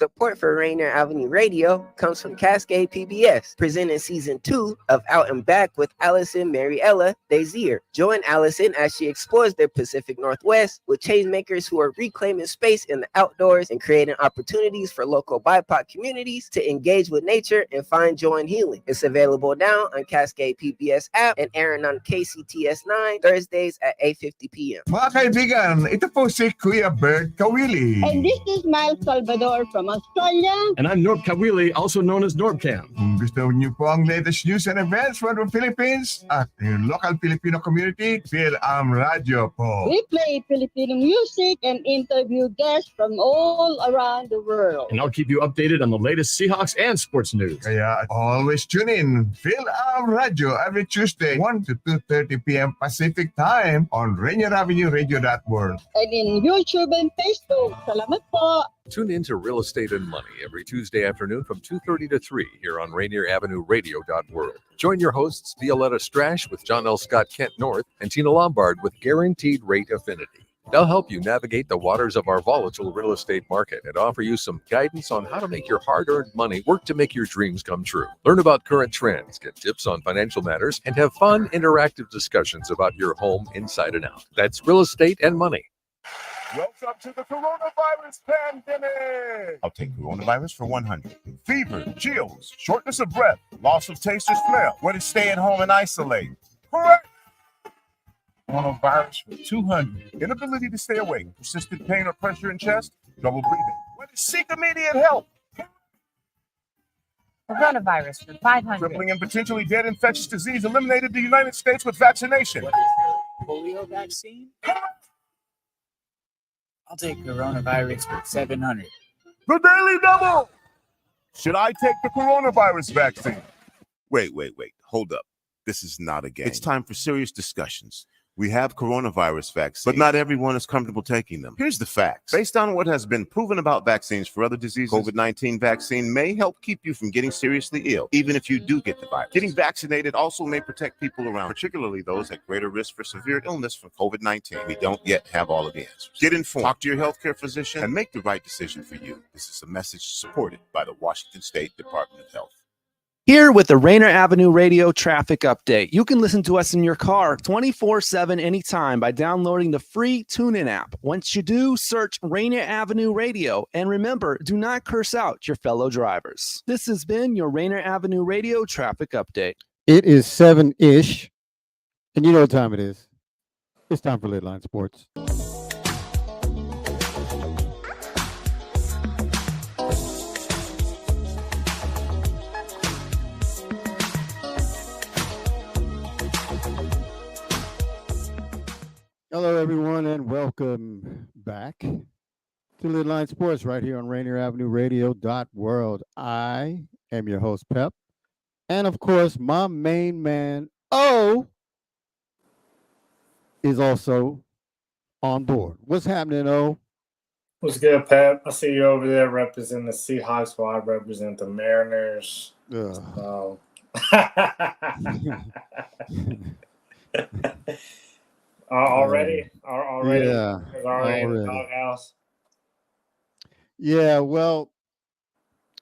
Support for Rainier Avenue Radio comes from Cascade PBS, presenting Season 2 of Out and Back with Allison Mariella Desir. Join Allison as she explores the Pacific Northwest with changemakers who are reclaiming space in the outdoors and creating opportunities for local BIPOC communities to engage with nature and find joy and healing. It's available now on Cascade PBS app and airing on KCTS 9 Thursdays at 8:50 p.m. Mga kaibigan, ito po si Kuya Bert Kawili. And this is Miles Salvador from Australia. And I'm Norb Kawili, also known as Norbcam. Kung gusto niyo po ang latest news and events from the Philippines at yung local Filipino community, Phil-Am Radio po. We play Filipino music and interview guests from all around the world. And I'll keep you updated on the latest Seahawks and sports news. Kaya always tune in Phil-Am Radio every Tuesday, 1 to 2:30 p.m. Pacific Time on Rainier Avenue Radio World. And in YouTube and Facebook. Salamat po. Tune in to Real Estate and Money every Tuesday afternoon from 2:30 to 3 here on Rainier Avenue Radio World. Join your hosts Violetta Strash with John L. Scott Kent North and Tina Lombard with Guaranteed Rate Affinity. They'll help you navigate the waters of our volatile real estate market and offer you some guidance on how to make your hard-earned money work to make your dreams come true. Learn about current trends, get tips on financial matters, and have fun, interactive discussions about your home inside and out. That's Real Estate and Money. Welcome to the coronavirus pandemic. I'll take coronavirus for 100. Fever, chills, shortness of breath, loss of taste or smell. What is stay at home and isolate? Correct. Coronavirus for 200. Inability to stay awake, persistent pain or pressure in chest, trouble breathing. What is seek immediate help? Coronavirus for 500. Crippling and potentially dead infectious disease eliminated the United States with vaccination. What is the polio vaccine? I'll take coronavirus for 700. The Daily Double! Should I take the coronavirus vaccine? Wait. Hold up. This is not a game. It's time for serious discussions. We have coronavirus vaccines, but not everyone is comfortable taking them. Here's the facts. Based on what has been proven about vaccines for other diseases, COVID-19 vaccine may help keep you from getting seriously ill, even if you do get the virus. Getting vaccinated also may protect people around, particularly those at greater risk for severe illness from COVID-19. We don't yet have all of the answers. Get informed, talk to your healthcare physician, and make the right decision for you. This is a message supported by the Washington State Department of Health. Here with the Rainier Avenue Radio traffic update. You can listen to us in your car 24/7 anytime by downloading the free TuneIn app. Once you do, search Rainier Avenue Radio. And remember, do not curse out your fellow drivers. This has been your Rainier Avenue Radio traffic update. It is 7-ish, and you know what time it is. It's time for LidLine Sports. Hello, everyone, and welcome back to LidLine Sports right here on Rainier Avenue Radio World. I am your host, Pep. And, of course, my main man, O, is also on board. What's happening, O? What's good, Pep? I see you over there representing the Seahawks while I represent the Mariners. So. Already yeah, in the doghouse. Yeah, well,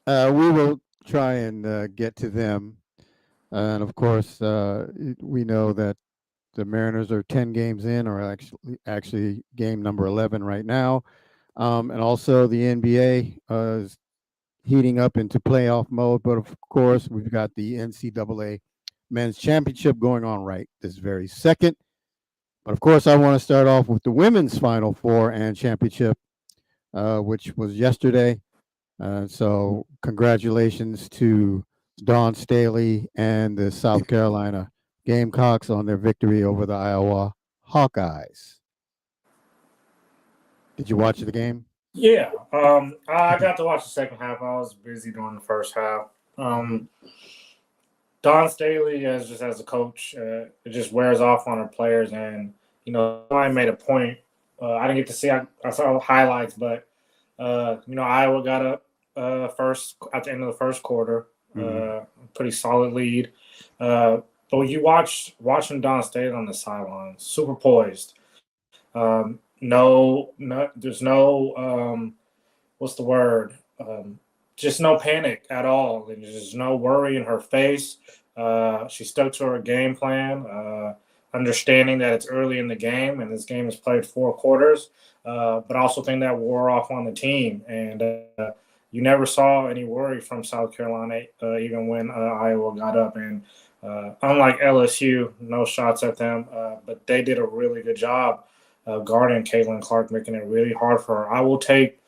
we will try and get to them. And, of course, we know that the Mariners are 10 games in, or actually game number 11 right now. And also the NBA is heating up into playoff mode. But, of course, we've got the NCAA Men's Championship going on right this very second. But, of course, I want to start off with the women's Final Four and championship, which was yesterday. So congratulations to Dawn Staley and the South Carolina Gamecocks on their victory over the Iowa Hawkeyes. Did you watch the game? Yeah. I got to watch the second half. I was busy during the first half. Dawn Staley, as a coach, it just wears off on her players. And, I made a point. I didn't get to see. I saw highlights, but, Iowa got up first at the end of the first quarter. Pretty solid lead. But you watching Dawn Staley on the sideline, super poised. There's no what's the word? just no panic at all. And there's no worry in her face. She stuck to her game plan, understanding that it's early in the game and this game is played 4 quarters. But I also think that wore off on the team. And you never saw any worry from South Carolina, even when Iowa got up. And unlike LSU, no shots at them, but they did a really good job guarding Caitlin Clark, making it really hard for her. I will take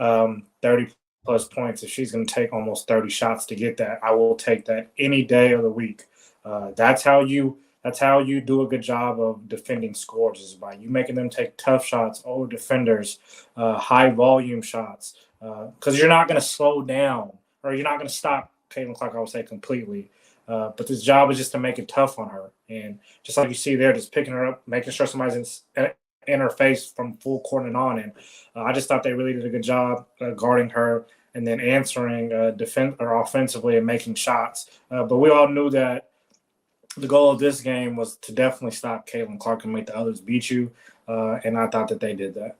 30-plus points if she's going to take almost 30 shots to get that. I will take that any day of the week. That's how you do a good job of defending scores, is by you making them take tough shots over defenders, high volume shots, because you're not going to slow down, or you're not going to stop Caitlin Clark, I would say, completely. But this job is just to make it tough on her. And just like you see there, just picking her up, making sure somebody's in her face from full court and on. And I just thought they really did a good job guarding her and then answering defense or offensively and making shots. But we all knew that the goal of this game was to definitely stop Caitlin Clark and make the others beat you. And I thought that they did that.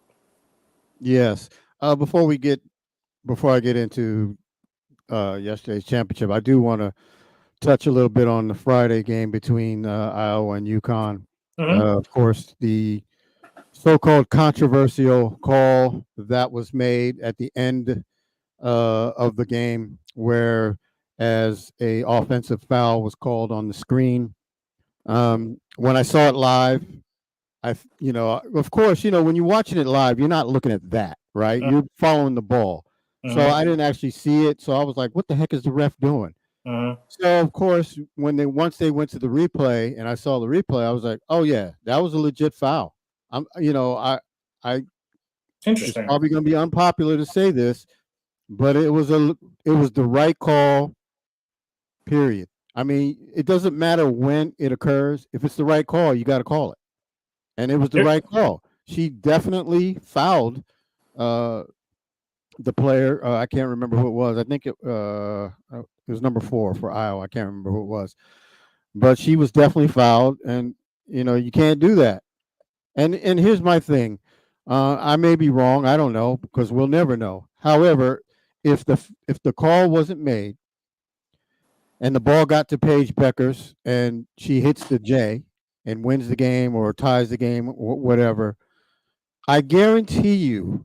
Yes. Before I get into yesterday's championship, I do want to touch a little bit on the Friday game between Iowa and UConn. Of course, the so-called controversial call that was made at the end of the game, where as a offensive foul was called on the screen. When I saw it live, of course, when you're watching it live, you're not looking at that, right? You're following the ball. So I didn't actually see it. So I was like, what the heck is the ref doing? So of course, once they went to the replay and I saw the replay, I was like, oh yeah, that was a legit foul. Interesting. It's probably going to be unpopular to say this, but it was the right call. Period. I mean, it doesn't matter when it occurs. If it's the right call, you got to call it, and it was the right call. She definitely fouled the player. I can't remember who it was. I think it was number 4 for Iowa. I can't remember who it was, but she was definitely fouled, and you can't do that. And here's my thing. I may be wrong. I don't know, because we'll never know. However, if the call wasn't made and the ball got to Paige Beckers and she hits the J and wins the game or ties the game, or whatever, I guarantee you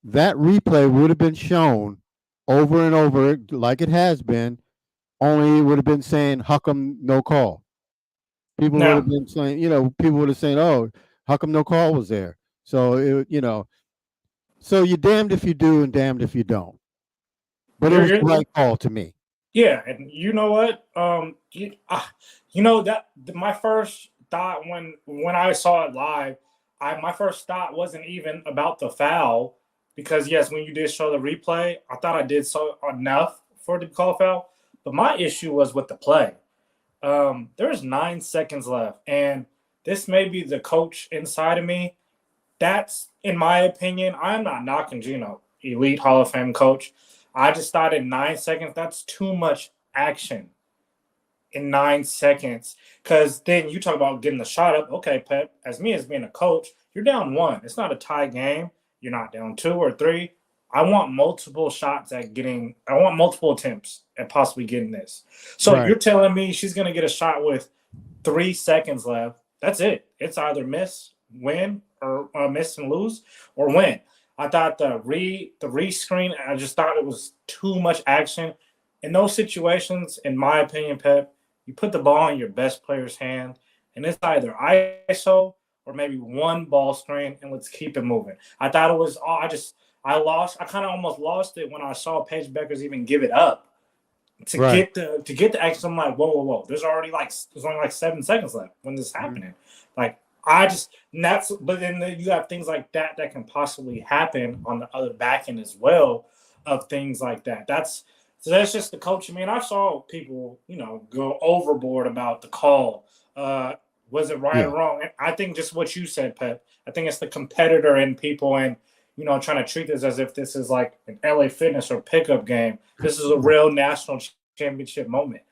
that replay would have been shown over and over like it has been, only it would have been saying, how come no call? People would have been saying, people would have said, oh, how come no call was there? So, so you're damned if you do and damned if you don't. But it was the right call to me. Yeah, and you know what? That my first thought when I saw it live, my first thought wasn't even about the foul, because yes, when you did show the replay, I thought I did so enough for it to call a foul. But my issue was with the play. There's 9 seconds left, and this may be the coach inside of me. That's, in my opinion, I'm not knocking Gino, elite Hall of Fame coach. I just thought in 9 seconds, that's too much action in 9 seconds. Because then you talk about getting the shot up. Okay, Pep, as being a coach, you're down 1. It's not a tie game. You're not down 2 or 3. I want multiple shots I want multiple attempts at possibly getting this. So You're telling me she's going to get a shot with 3 seconds left. That's it. It's either miss, win, or miss and lose, or win. I thought the re-screen, I just thought it was too much action. In those situations, in my opinion, Pep, you put the ball in your best player's hand, and it's either ISO or maybe one ball screen, and let's keep it moving. I thought it was I kind of almost lost it when I saw Paige Beckers even give it up to get the action. I'm like, whoa. There's only like 7 seconds left when this is happening. But then you have things like that can possibly happen on the other back end as well, of things like that. That's just the coach in me. And I saw people, go overboard about the call. Was it right or wrong? And I think just what you said, Pep, I think it's the competitor in people and, trying to treat this as if this is like an LA Fitness or pickup game. This is a real national championship moment.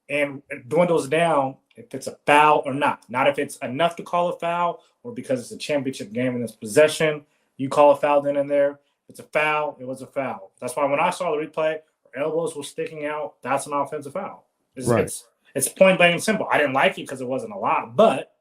And it dwindles down if it's a foul or not. Not if it's enough to call a foul, or because it's a championship game and it's possession, you call a foul then and there. It's a foul. It was a foul. That's why when I saw the replay, her elbows were sticking out. That's an offensive foul. It's point blank and simple. I didn't like it because it wasn't a lot, but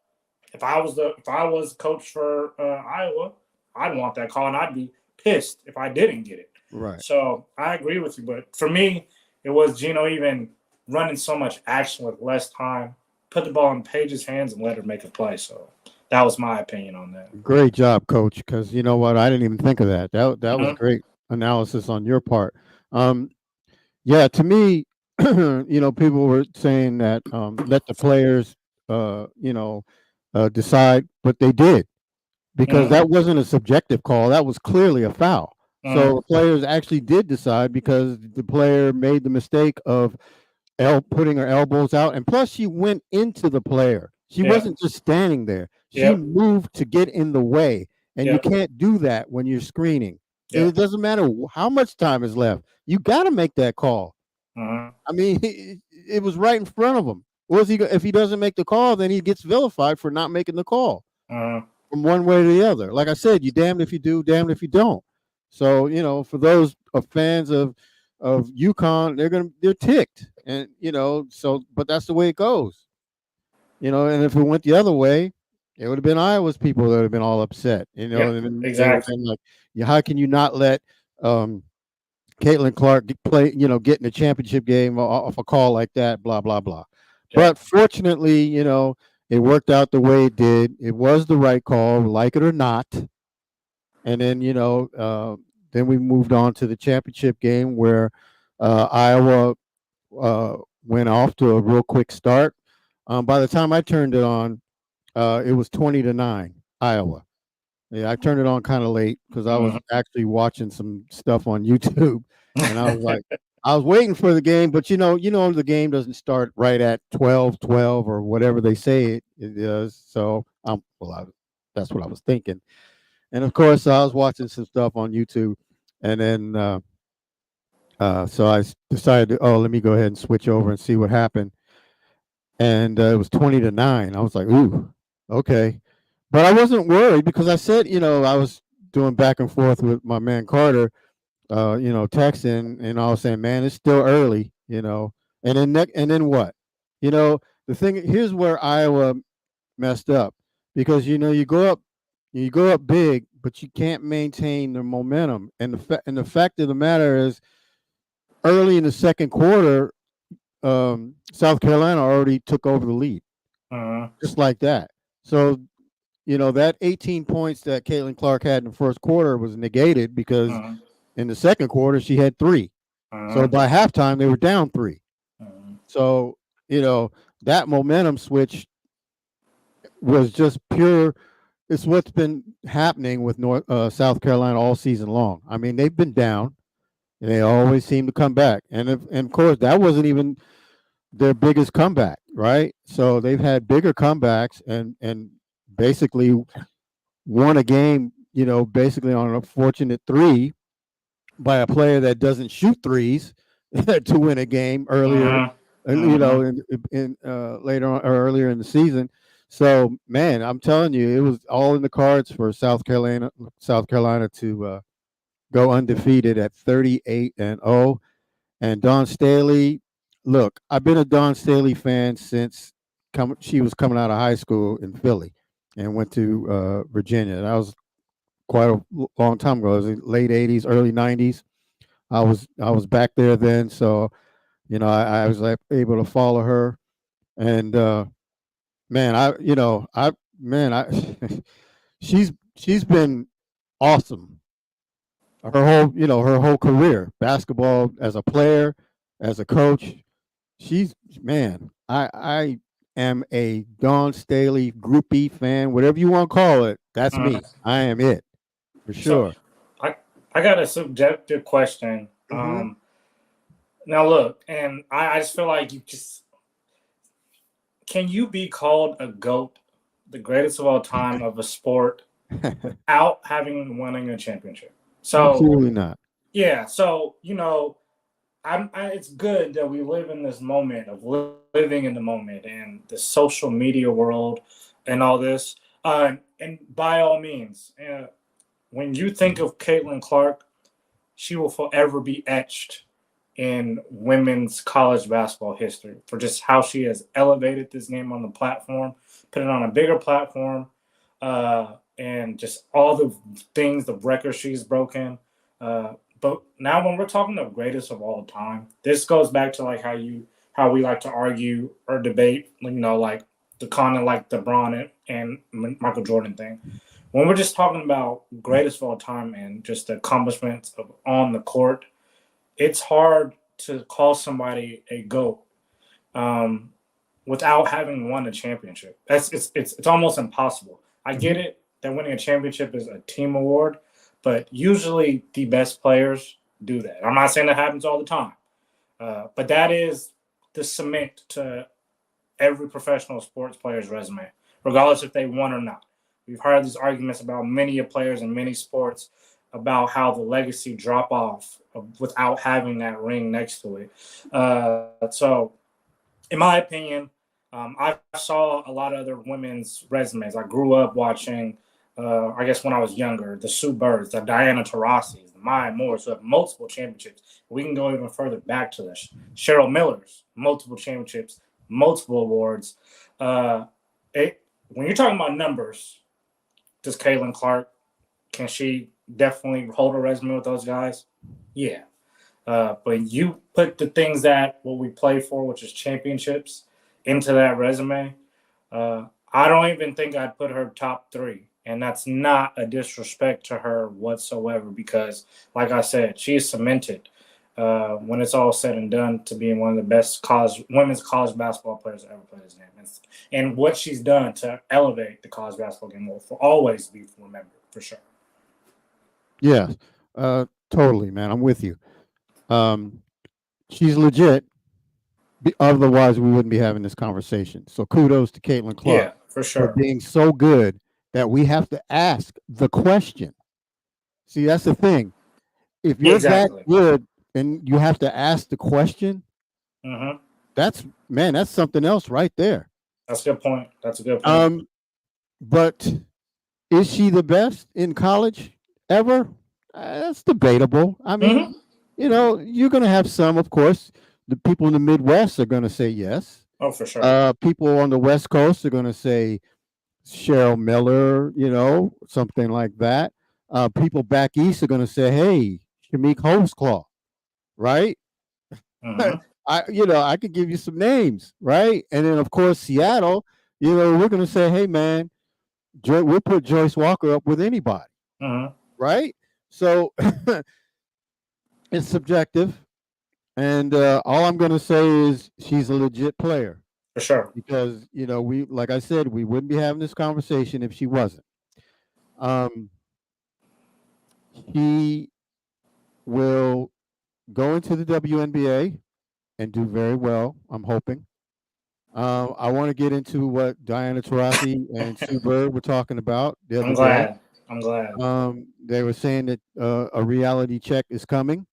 if I was coach for Iowa, I'd want that call, and I'd be pissed if I didn't get it. Right. So I agree with you, but for me, it was Gino even running so much action with less time, put the ball in Paige's hands and let her make a play. So that was my opinion on that. Great job, Coach, because you know what? I didn't even think of that. That was great analysis on your part. Yeah, to me, people were saying that let the players, decide, but they did, because that wasn't a subjective call. That was clearly a foul. So the players actually did decide because the player made the mistake of putting her elbows out, and plus she went into the player. She wasn't just standing there. She moved to get in the way, and you can't do that when you're screening. It doesn't matter how much time is left. You got to make that call. I mean, it was right in front of him. If he doesn't make the call, then he gets vilified for not making the call from one way to the other. Like I said, you damned if you do, damned if you don't. So, for those fans of UConn, they're ticked, and but that's the way it goes. And if it went the other way, it would have been Iowa's people that would have been all upset. Exactly. Like, how can you not let Caitlin Clark get in the championship game off a call like that? Blah blah blah. But fortunately, it worked out the way it did. It was the right call, like it or not. And then, then we moved on to the championship game where Iowa went off to a real quick start. By the time I turned it on, it was 20-9, Iowa. Yeah, I turned it on kind of late because I was actually watching some stuff on YouTube, and I was like, I was waiting for the game, but the game doesn't start right at 12:12 or whatever they say it does. So that's what I was thinking. And of course, I was watching some stuff on YouTube, and then so I decided let me go ahead and switch over and see what happened. And it was 20-9. I was like, ooh, okay. But I wasn't worried because I said, I was doing back and forth with my man Carter, texting, and I was saying, man, it's still early, and then what? The thing, here's where Iowa messed up, because, you go up big, but you can't maintain the momentum. And the fact of the matter is, early in the second quarter, South Carolina already took over the lead, just like that. So, that 18 points that Caitlin Clark had in the first quarter was negated because in the second quarter she had 3. So by halftime they were down 3. So, that momentum switch was just pure. It's what's been happening with South Carolina all season long. I mean, they've been down, and they always seem to come back. And of course, that wasn't even their biggest comeback, right? So they've had bigger comebacks and basically won a game, basically on a fortunate 3 by a player that doesn't shoot threes to win a game earlier, in later on or earlier in the season. So, man, I'm telling you, it was all in the cards for South Carolina to go undefeated at 38-0. And Dawn Staley, look, I've been a Dawn Staley fan since she was coming out of high school in Philly and went to Virginia. That was quite a long time ago. It was late 80s, early 90s. I was back there then, so I was able to follow her. And she's been awesome. Her whole career, basketball, as a player, as a coach. I am a Dawn Staley groupie fan, whatever you want to call it. That's me. I am it, for sure. So I got a subjective question. Now look, and I just feel like can you be called a GOAT, the greatest of all time of a sport, out winning a championship? So absolutely not. Yeah. So, it's good that we live in this moment of living in the moment and the social media world and all this. And by all means, when you think of Caitlin Clark, she will forever be etched in women's college basketball history for just how she has elevated this game on the platform, put it on a bigger platform, and just all the things, the records she's broken. But now when we're talking the greatest of all time, this goes back to like how we like to argue or debate, like the kind of like the LeBron and Michael Jordan thing. When we're just talking about greatest of all time and just the accomplishments of on the court, it's hard to call somebody a GOAT without having won a championship. It's almost impossible. I get it that winning a championship is a team award, but usually the best players do that. I'm not saying that happens all the time, but that is the cement to every professional sports player's resume, regardless if they won or not. We've heard these arguments about many players in many sports about how the legacy drop off without having that ring next to it. So in my opinion, I saw a lot of other women's resumes. I grew up watching, I guess when I was younger, the Sue Birds, the Diana Taurasi's, the Maya Moores, who have multiple championships. We can go even further back to this. Cheryl Miller's, multiple championships, multiple awards. When you're talking about numbers, does Caitlin Clark, can she definitely hold a resume with those guys? Yeah. But you put the things that what we play for, which is championships, into that resume, I don't even think I'd put her top 3. And that's not a disrespect to her whatsoever because, like I said, she is cemented when it's all said and done to being one of the best women's college basketball players to ever play this game. And what she's done to elevate the college basketball game will always be remembered, for sure. Yeah, totally, man. I'm with you. She's legit. Otherwise, we wouldn't be having this conversation. So kudos to Caitlin Clark for sure. For being so good that we have to ask the question. See, that's the thing. If you're that good and you have to ask the question, that's something else right there. That's a good point. That's a good point. But is she the best in college ever? That's debatable. I mean, you're going to have some, of course. The people in the Midwest are going to say yes. Oh, for sure. People on the West Coast are going to say Cheryl Miller, something like that. People back east are going to say, hey, Shamik Holmesclaw, right? I could give you some names, right? And then, of course, Seattle, we're going to say, hey, man, we'll put Joyce Walker up with anybody, right? So it's subjective. And all I'm going to say is she's a legit player. For sure. Because, like I said, we wouldn't be having this conversation if she wasn't. He will go into the WNBA and do very well, I'm hoping. I want to get into what Diana Taurasi and Sue Bird were talking about the other day. I'm glad. They were saying that a reality check is coming.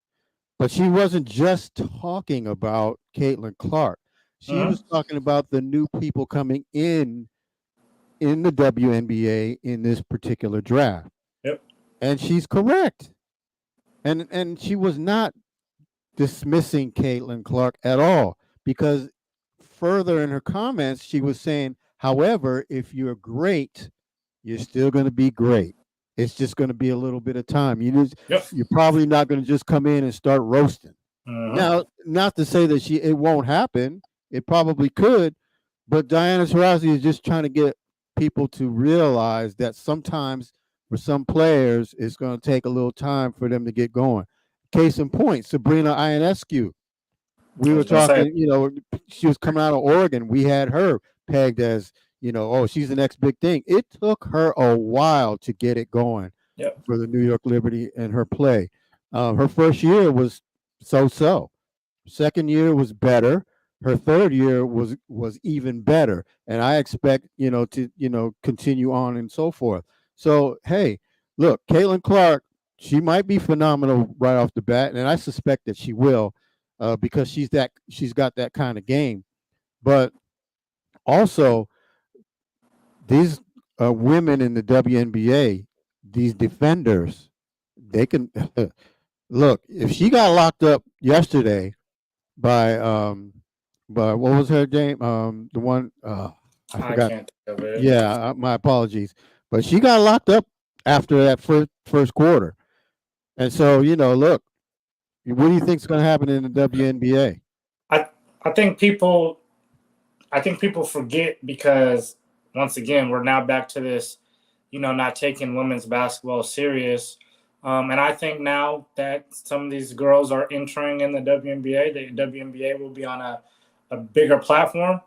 But she wasn't just talking about Caitlin Clark. She was talking about the new people coming in the WNBA in this particular draft. Yep. And she's correct. And she was not dismissing Caitlin Clark at all, because further in her comments, she was saying, however, if you're great, you're still going to be great. It's just going to be a little bit of time. You're probably not going to just come in and start roasting. Now, not to say that it won't happen. It probably could. But Diana Taurasi is just trying to get people to realize that sometimes for some players, it's going to take a little time for them to get going. Case in point, Sabrina Ionescu. We were talking, she was coming out of Oregon. We had her pegged as, she's the next big thing. It took her a while to get it going for the New York Liberty and her play. Her first year was so-so. Second year was better. Her third year was even better. And I expect, to, continue on and so forth. So, hey, look, Caitlin Clark, she might be phenomenal right off the bat. And I suspect that she will because she's got that kind of game. But also, these women in the WNBA, these defenders, they can look, if she got locked up yesterday by what was her name? The one I forgot. can't think of it. Yeah, my apologies. But she got locked up after that first quarter. And so, look, what do you think is going to happen in the WNBA? I think people forget because once again we're now back to this, not taking women's basketball serious. And I think now that some of these girls are entering in the WNBA, the WNBA will be on a bigger platform.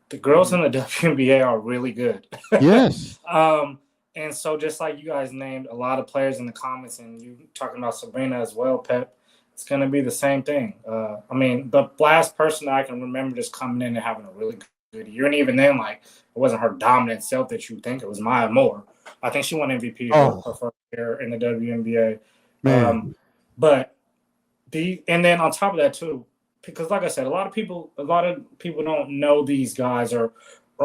The girls in the WNBA are really good. Yes. And so just like you guys named a lot of players in the comments and you talking about Sabrina as well, Pep, it's going to be the same thing. The last person that I can remember just coming in and having a really good year, and even then, it wasn't her dominant self that you think. It was Maya Moore. I think she won MVP her first year in the WNBA. Man. And then on top of that too, because like I said, a lot of people don't know these guys or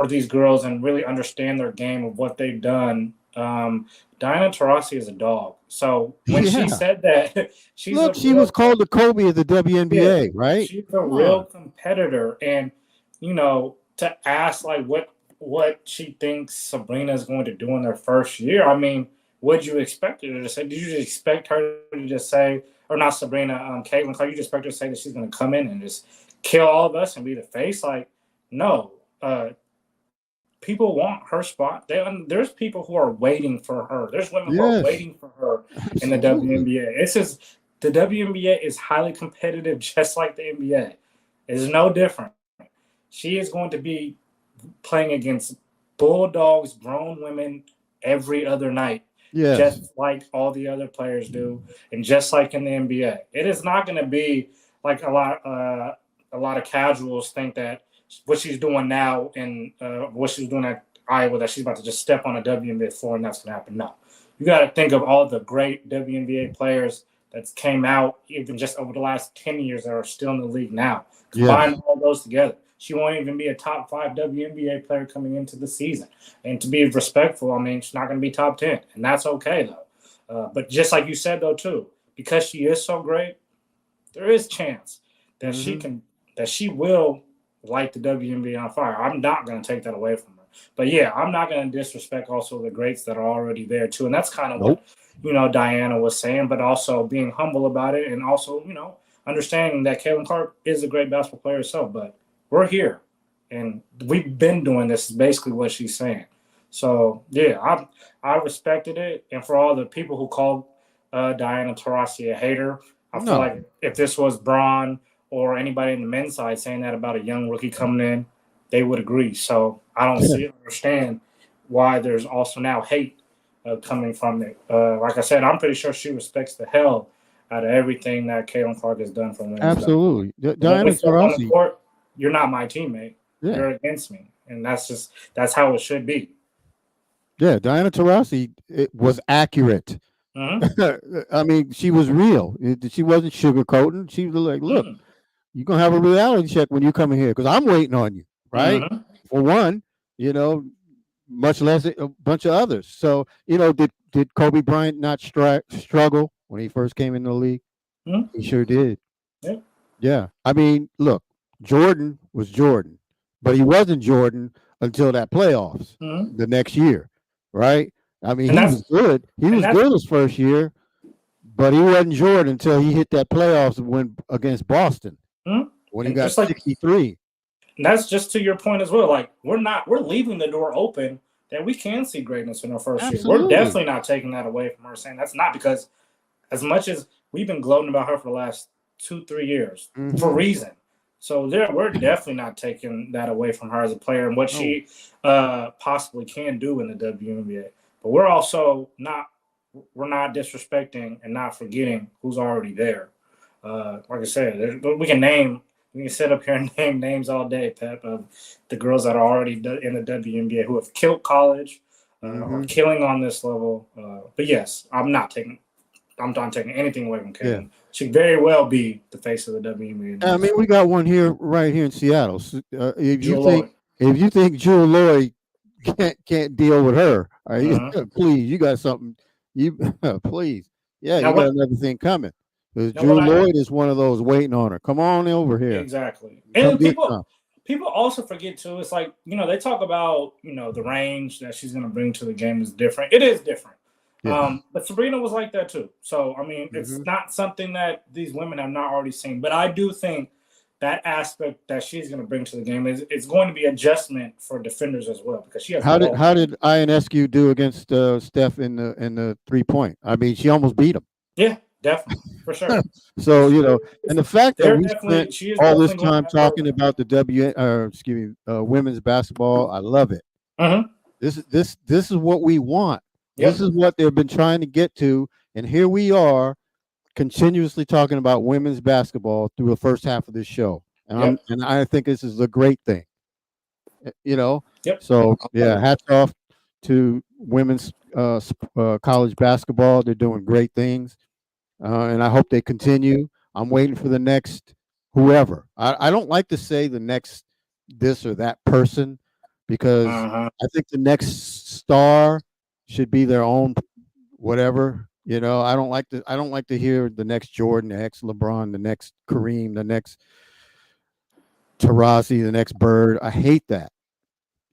these girls and really understand their game of what they've done. Diana Taurasi is a dog. So when she said that, she was called the Kobe of the WNBA, right? She's a real competitor, and to ask what she thinks Sabrina is going to do in their first year. I mean, what'd you expect her to say? Did you just expect her to just say, or not Sabrina, Caitlin Clark? You just expect her to say that she's going to come in and just kill all of us and be the face? No. People want her spot. There's people who are waiting for her. There's women who are waiting for her in the WNBA. The WNBA is highly competitive, just like the NBA. It's no different. She is going to be playing against bulldogs, grown women every other night, just like all the other players do, and just like in the NBA. It is not going to be like a lot of casuals think that what she's doing now and what she's doing at Iowa, that she's about to just step on a WNBA floor and that's going to happen. No. You got to think of all the great WNBA players that came out even just over the last 10 years that are still in the league now. Combine all those together. She won't even be a top 5 WNBA player coming into the season. And to be respectful, she's not going to be top 10. And that's okay, though. But just like you said, though, too, because she is so great, there is chance that she will light the WNBA on fire. I'm not going to take that away from her. But, yeah, I'm not going to disrespect also the greats that are already there, too. And that's kind of what, Diana was saying, but also being humble about it and also, understanding that Caitlin Clark is a great basketball player herself. But we're here, and we've been doing this is basically what she's saying. So, yeah, I respected it. And for all the people who called Diana Taurasi a hater, I feel like if this was Braun or anybody in the men's side saying that about a young rookie coming in, they would agree. So I don't understand why there's also now hate coming from it. Like I said, I'm pretty sure she respects the hell out of everything that Caitlin Clark has done for women. Absolutely. Diana Taurasi. You're not my teammate. Yeah. You're against me. And that's how it should be. Yeah, Diana Taurasi was accurate. Mm-hmm. She was real. She wasn't sugarcoating. She was like, look, you're going to have a reality check when you come in here because I'm waiting on you, right? Mm-hmm. For one, much less a bunch of others. So, did Kobe Bryant not struggle when he first came in the league? Mm-hmm. He sure did. Yeah. Yeah. Look, Jordan was Jordan, but he wasn't Jordan until that playoffs the next year, right? He was good. He was good his first year, but he wasn't Jordan until he hit that playoffs win against Boston when he got 63. And that's just to your point as well. We're leaving the door open that we can see greatness in our first year. We're definitely not taking that away from her, saying that's not because as much as we've been gloating about her for the last 2-3 years for a reason. So we're definitely not taking that away from her as a player and what she possibly can do in the WNBA. But we're also not disrespecting and not forgetting who's already there. Like I said, we can sit up here and name names all day, Pep, of the girls that are already in the WNBA who have killed college or killing on this level. But yes, I'm not taking anything away from Caitlin. Yeah. She could very well be the face of the WNBA. We got one right here in Seattle. If you think Jewel Lloyd can't deal with her, please, you got something. Please, you got another thing coming. Because Drew Lloyd is one of those waiting on her. Come on over here. Exactly. Come And get some. people also forget too. It's like, they talk about, the range that she's going to bring to the game is different. It is different. Yeah. But Sabrina was like that too. So, I mean, it's not something that these women have not already seen. But I do think that aspect that she's going to bring to the game is going to be adjustment for defenders as well, because she has. How did Ionescu do against Steph in the 3-point? I mean, she almost beat him. Yeah, definitely, for sure. So and the fact that we spent all this time talking about the women's basketball, I love it. This is what we want. Yep. This is what they've been trying to get to, and here we are, continuously talking about women's basketball through the first half of this show, and I think this is a great thing. So hats off to women's college basketball. They're doing great things, and I hope they continue. I'm waiting for the next whoever. I don't like to say the next this or that person, because I think the next star should be their own whatever. I don't like to hear the next Jordan, the next LeBron, the next Kareem, the next Taurasi, the next Bird. I hate that.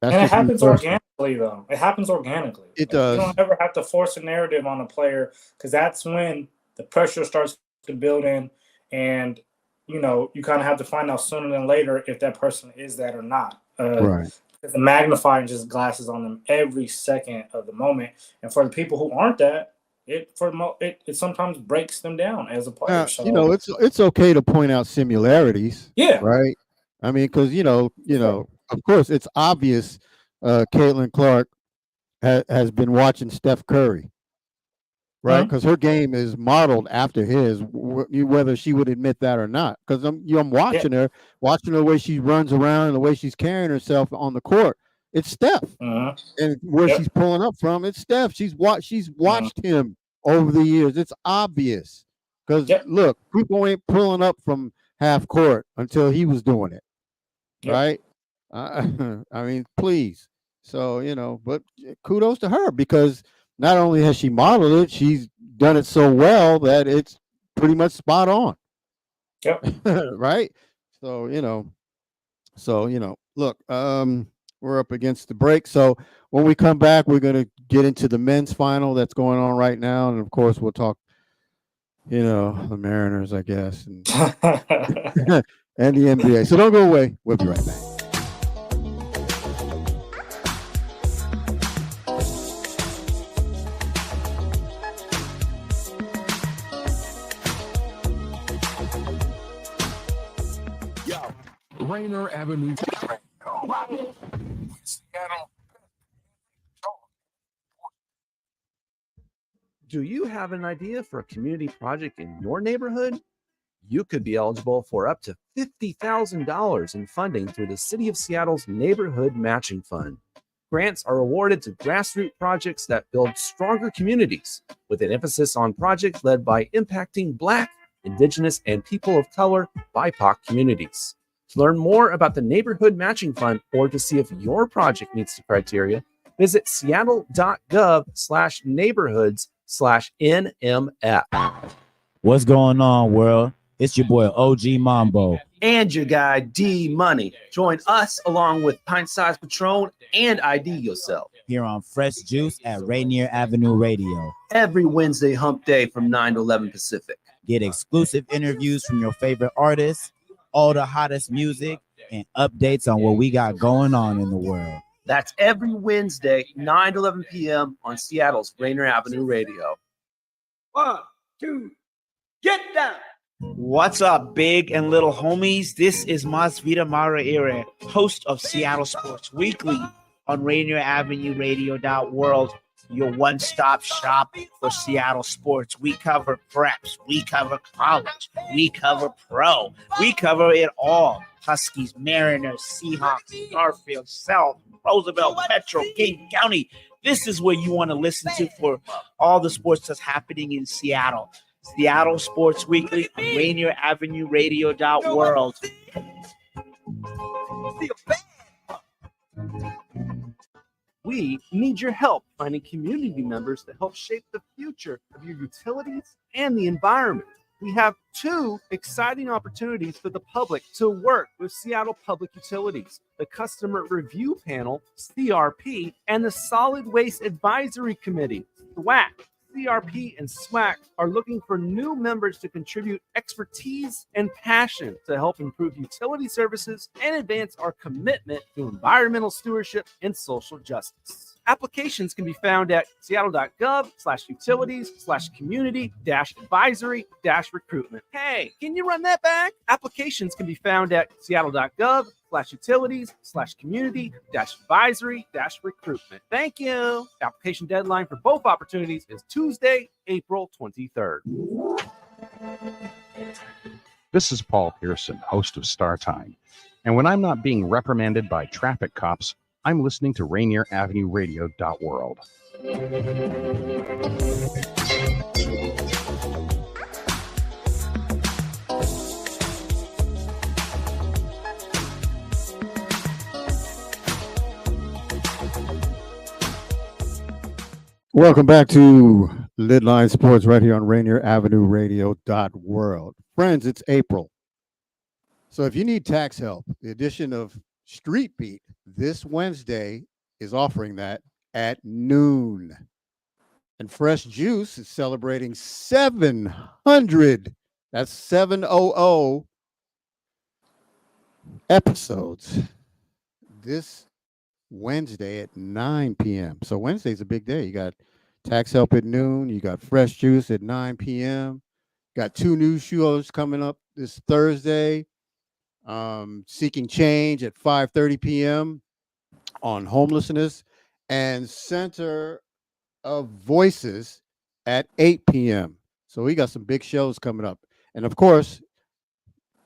And it happens organically, though. It happens organically. It does. You don't ever have to force a narrative on a player, because that's when the pressure starts to build in, and you kind of have to find out sooner than later if that person is that or not. Right. The magnifying just glasses on them every second of the moment, and for the people who aren't that, it sometimes breaks them down as a player. So, it's okay to point out similarities. Yeah. Right. I mean, because of course, it's obvious. Caitlin Clark has been watching Steph Curry, right? Because her game is modeled after his, whether she would admit that or not. Because I'm watching her the way she runs around and the way she's carrying herself on the court. It's Steph, and where she's pulling up from, it's Steph. She's watched him over the years. It's obvious, because look, people ain't pulling up from half court until he was doing it, right? I mean, please. So but kudos to her, because not only has she modeled it, she's done it so well that it's pretty much spot on. Yep. Right. So look, we're up against the break. So when we come back, we're going to get into the men's final that's going on right now. And of course, we'll talk, the Mariners, I guess, and, and the NBA. So don't go away. We'll be right back. Rainier Avenue. Do you have an idea for a community project in your neighborhood? You could be eligible for up to $50,000 in funding through the City of Seattle's Neighborhood Matching Fund. Grants are awarded to grassroots projects that build stronger communities, with an emphasis on projects led by impacting Black, Indigenous, and people of color BIPOC communities. To learn more about the Neighborhood Matching Fund, or to see if your project meets the criteria, visit seattle.gov/neighborhoods/NMF. What's going on, world? It's your boy OG Mambo. And your guy D Money. Join us along with Pint Size Patron and ID Yourself here on Fresh Juice at Rainier Avenue Radio. Every Wednesday hump day from 9 to 11 Pacific. Get exclusive interviews from your favorite artists, all the hottest music, and updates on what we got going on in the world. That's every Wednesday, 9 to 11 p.m. on Seattle's Rainier Avenue Radio. 1, 2, get down. What's up, big and little homies? This is Masvita Maraire, host of Seattle Sports Weekly on Rainier Avenue Radio.world, your one-stop shop for Seattle sports. We cover preps, we cover college, we cover pro, we cover it all. Huskies, Mariners, Seahawks, Garfield, South, Roosevelt, Metro, King County. This is where you want to listen to for all the sports that's happening in Seattle. Seattle Sports Weekly, Rainier Avenue Radio.world. We need your help finding community members to help shape the future of your utilities and the environment. we have two exciting opportunities for the public to work with Seattle Public Utilities, the Customer Review Panel, CRP, and the Solid Waste Advisory Committee, SWAC. CRP and SWAC are looking for new members to contribute expertise and passion to help improve utility services and advance our commitment to environmental stewardship and social justice. Applications can be found at seattle.gov/utilities/community-advisory-recruitment. Hey, can you run that back? Applications can be found at seattle.gov/utilities/community-advisory-recruitment. Thank you. Application deadline for both opportunities is Tuesday, April 23rd. This is Paul Pearson, host of Star Time. And when I'm not being reprimanded by traffic cops, I'm listening to Rainier Avenue Radio.world. Welcome back to LidLine Sports right here on Rainier Avenue Radio.world. Friends, it's April. So if you need tax help, the addition of Street Beat this Wednesday is offering that at noon. And Fresh Juice is celebrating 700, that's 700 episodes this Wednesday at 9 p.m. So Wednesday's a big day. You got tax help at noon. You got Fresh Juice at 9 p.m. Got two new shows coming up this Thursday. Seeking Change at 5:30 p.m. on homelessness, and Center of Voices at 8 p.m. So we got some big shows coming up. And of course,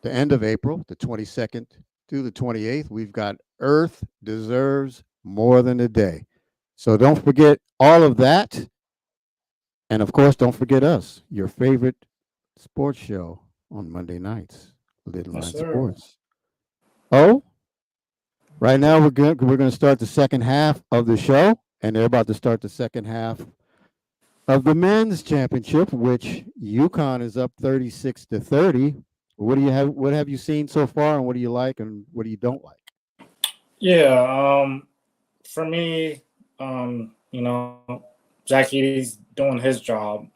the end of April, the 22nd through the 28th, we've got Earth Deserves More Than a Day. So don't forget all of that. And of course, don't forget us, your favorite sports show on Monday nights. LidLine Sports. Oh, right now we're going to start the second half of the show, and they're about to start the second half of the men's championship, which UConn is up 36-30. What have you seen so far, and what do you like, and what do you don't like? Yeah, for me, Zach Edey's doing his job.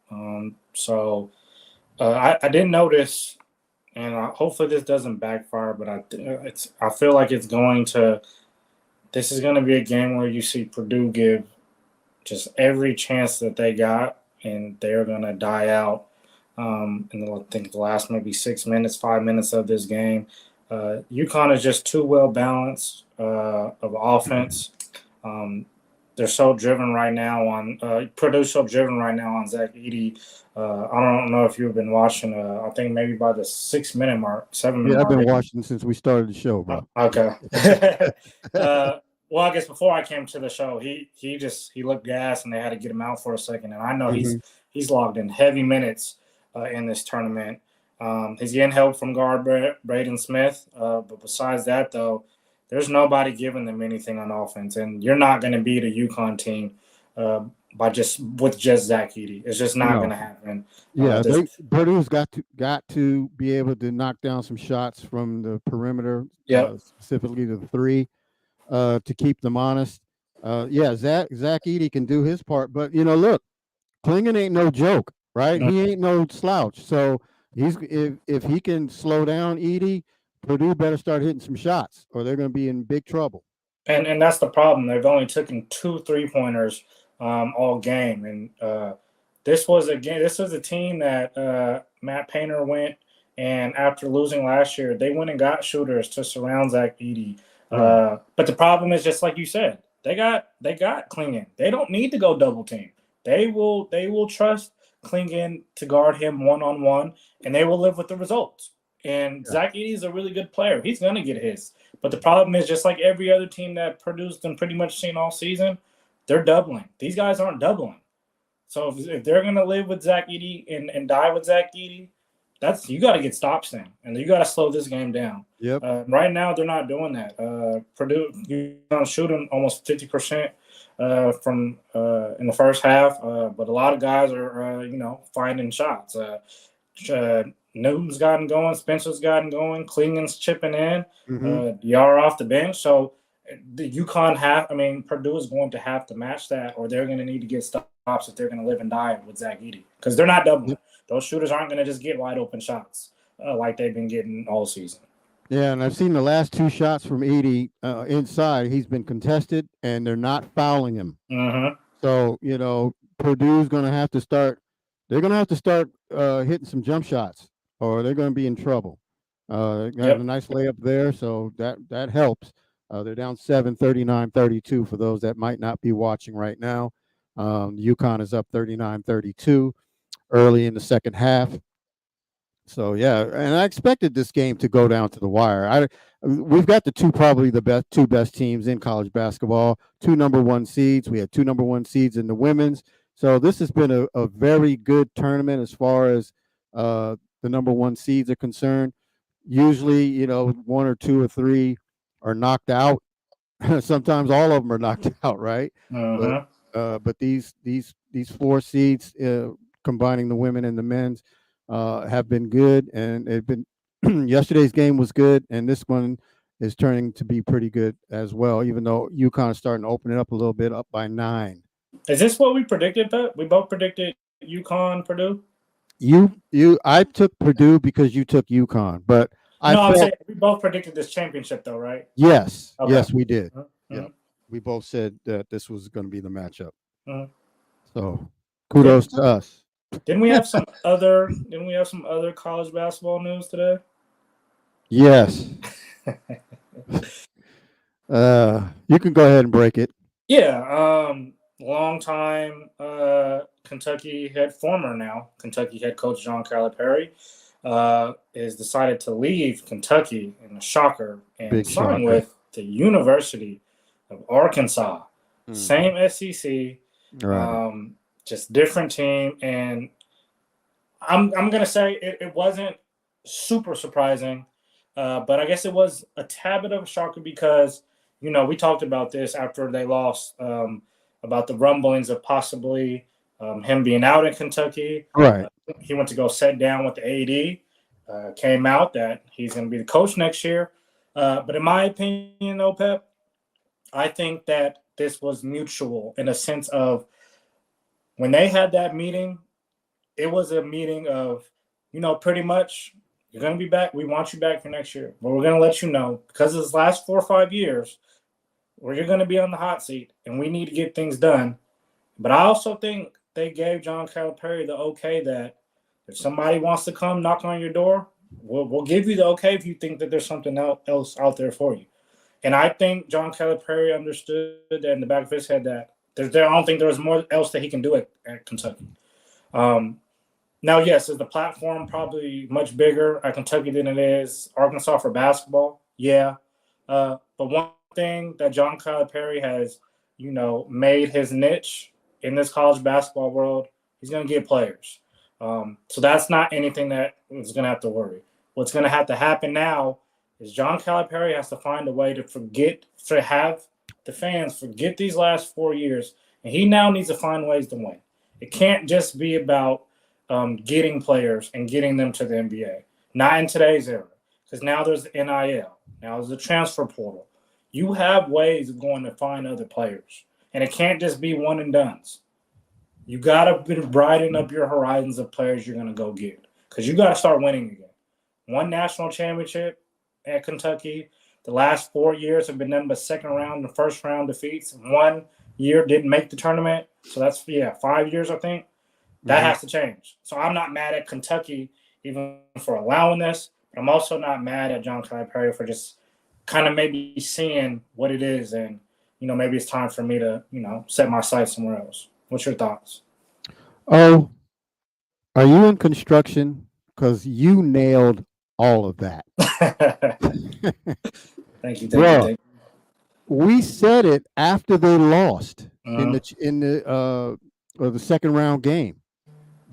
So I didn't notice. And hopefully this doesn't backfire, but I feel like this is going to be a game where you see Purdue give just every chance that they got, and they're going to die out. And I think the last maybe 5 minutes of this game. UConn is just too well balanced of offense. They're so driven right now on Purdue's so driven right now on Zach Edey. I don't know if you've been watching. I think maybe by the 7 minute mark. Yeah, I've been watching since we started the show, bro. Okay. Well, I guess before I came to the show, he looked gassed, and they had to get him out for a second. And I know he's logged in heavy minutes in this tournament. He's getting help from guard Braden Smith, but besides that, though, there's nobody giving them anything on offense, and you're not going to beat a UConn team with just Zach Edey. It's just not going to happen. Yeah, Purdue's got to be able to knock down some shots from the perimeter, specifically to the three, to keep them honest. Zach Edey can do his part, but look, Klingon ain't no joke, right? No. He ain't no slouch. So if he can slow down Edey, Purdue better start hitting some shots, or they're going to be in big trouble. And that's the problem. They've only taken 2 3-pointers all game, and this was a team that Matt Painter went, and after losing last year, they went and got shooters to surround Zach Edey. But the problem is, just like you said, they got Klingon. They don't need to go double team. They will trust Klingon to guard him one-on-one, and they will live with the results. And Zach Edey is a really good player. He's going to get his. But the problem is, just like every other team that Purdue's been pretty much seen all season, they're doubling. These guys aren't doubling. So if they're going to live with Zach Edey and die with Zach Edey, you got to get stops then. And you got to slow this game down. Yep. Right now, they're not doing that. Purdue, you're shooting almost 50% from in the first half. But a lot of guys are, finding shots. Newton's gotten going, Spencer's gotten going, Klingen's chipping in, Mhm. Yara off the bench. So the Purdue is going to have to match that, or they're going to need to get stops if they're going to live and die with Zach Edey, because they're not doubling. Those shooters aren't going to just get wide open shots like they've been getting all season. Yeah, and I've seen the last 2 shots from Edey inside. He's been contested, and they're not fouling him. Mm-hmm. So, Purdue's going to have to start. They're going to have to start hitting some jump shots, or they're going to be in trouble. They got a nice layup there, so that helps. They're down 7, 39-32 for those that might not be watching right now. UConn is up 39-32 early in the second half. So, yeah, and I expected this game to go down to the wire. We've got the two best teams in college basketball, 2 number 1 seeds. We had 2 number 1 seeds in the women's. So this has been a very good tournament as far as the number 1 seeds are concerned. Usually, 1 or 2 or 3 are knocked out. Sometimes all of them are knocked out, right? But these 4 seeds, combining the women and the men's, have been good, and it's been yesterday's game was good, and this one is turning to be pretty good as well, even though UConn is starting to open it up a little bit, up by 9. Is this what we predicted, Pep? We both predicted UConn, Purdue? I took Purdue because you took UConn, but I'm saying we both predicted this championship, though, right? Yes, Okay. yes, we did. Mm-hmm. Yeah, we both said that this was going to be the matchup. Mm-hmm. So, kudos to us. Didn't we have some other college basketball news today? Yes. You can go ahead and break it. Yeah. Long time Kentucky head coach John Calipari is decided to leave Kentucky in a shocker and sign with the University of Arkansas. Same SEC. Right. Just different team, and I'm gonna say it wasn't super surprising, but I guess it was a tad bit of a shocker because we talked about this after they lost, about the rumblings of possibly him being out in Kentucky. Right. He went to go sit down with the AD. Came out that he's going to be the coach next year, but in my opinion, though, Pep, I think that this was mutual in a sense of, when they had that meeting, it was a meeting of, pretty much, you're going to be back. We want you back for next year. But we're going to let you know, because of this last 4 or 5 years, where you're going to be on the hot seat, and we need to get things done. But I also think they gave John Calipari the okay that if somebody wants to come knock on your door, we'll give you the okay if you think that there's something else out there for you. And I think John Calipari understood that in the back of his head that I don't think there was more else that he can do at Kentucky. Now, yes, is the platform probably much bigger at Kentucky than it is Arkansas for basketball? Yeah. But one thing that John Calipari has, made his niche in this college basketball world, he's going to get players. So that's not anything that is going to have to worry. What's going to have to happen now is John Calipari has to find a way to have the fans forget these last 4 years, and he now needs to find ways to win. It can't just be about getting players and getting them to the NBA. Not in today's era, because now there's the NIL. Now there's the transfer portal. You have ways of going to find other players, and it can't just be one and dones. You got to brighten up your horizons of players you're going to go get, because you got to start winning again. 1 national championship at Kentucky. The last 4 years have been nothing but second round and first round defeats. 1 year didn't make the tournament. So that's, 5 years, I think. That has to change. So I'm not mad at Kentucky even for allowing this. But I'm also not mad at John Calipari for just kind of maybe seeing what it is. And, maybe it's time for me to, set my sights somewhere else. What's your thoughts? Oh, are you in construction? Because you nailed all of that. Thank you. We said it after they lost in the second round game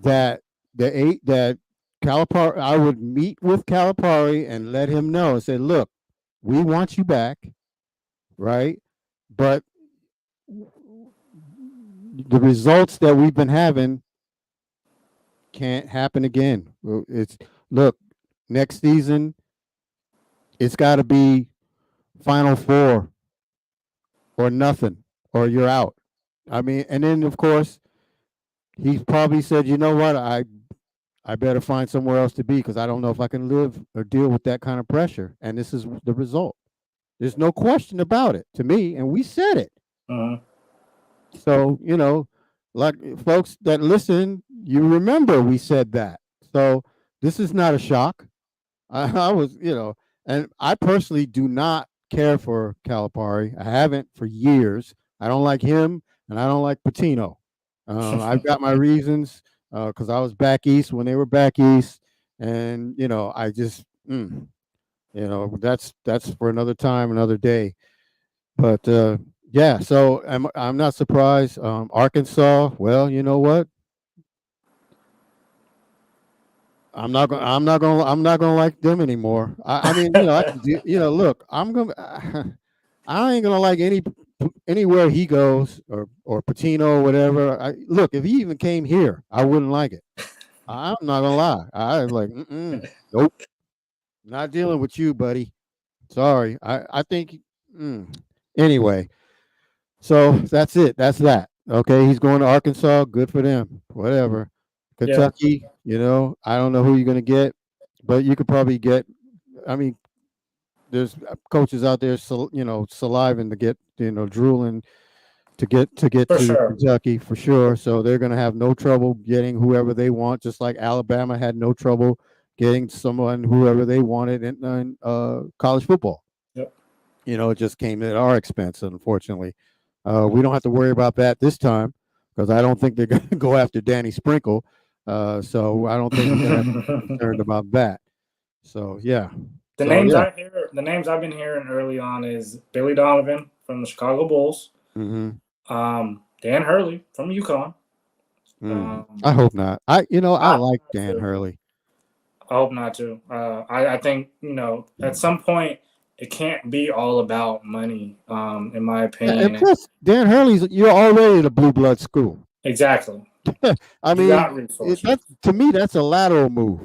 that Calipari, I would meet with Calipari and let him know and say, look, we want you back, right? But the results that we've been having can't happen again. It's look, next season, it's got to be Final Four or nothing, or you're out. I mean, and then of course, he probably said, you know what, I better find somewhere else to be because I don't know if I can live or deal with that kind of pressure. And this is the result. There's no question about it to me, and we said it. So, you know, like folks that listen, you remember we said that. So this is not a shock. I was, you know, and I personally do not care for Calipari. I haven't for years. I don't like him, and I don't like Patino. I've got my reasons because I was back east when they were back east, and you know, I just, you know, that's for another time, another day. But yeah, so I'm not surprised. Arkansas, well, you know what? I'm not gonna like them anymore. I mean, you know, look, I ain't gonna like anywhere he goes or Patino or whatever. Look, if he even came here, I wouldn't like it. I'm not gonna lie. I was like, nope, not dealing with you, buddy. Sorry. I think anyway. So that's it. That's that. Okay, he's going to Arkansas. Good for them. Whatever. Kentucky, you know, I don't know who you're going to get, but you could probably get. I mean, there's coaches out there, you know, saliving to get, you know, drooling to get to Kentucky for sure. So they're going to have no trouble getting whoever they want, just like Alabama had no trouble getting whoever they wanted in college football. Yep. You know, it just came at our expense, unfortunately. We don't have to worry about that this time because I don't think they're going to go after Danny Sprinkle. So I don't think we're going to be concerned about that. So yeah. The names I've been hearing early on is Billy Donovan from the Chicago Bulls, Dan Hurley from UConn. I hope not. I like Dan Hurley. I hope not too. I think, you know, at some point it can't be all about money, in my opinion. And plus, Dan Hurley's, you're already at a blue blood school. Exactly. I mean, to me, that's a lateral move.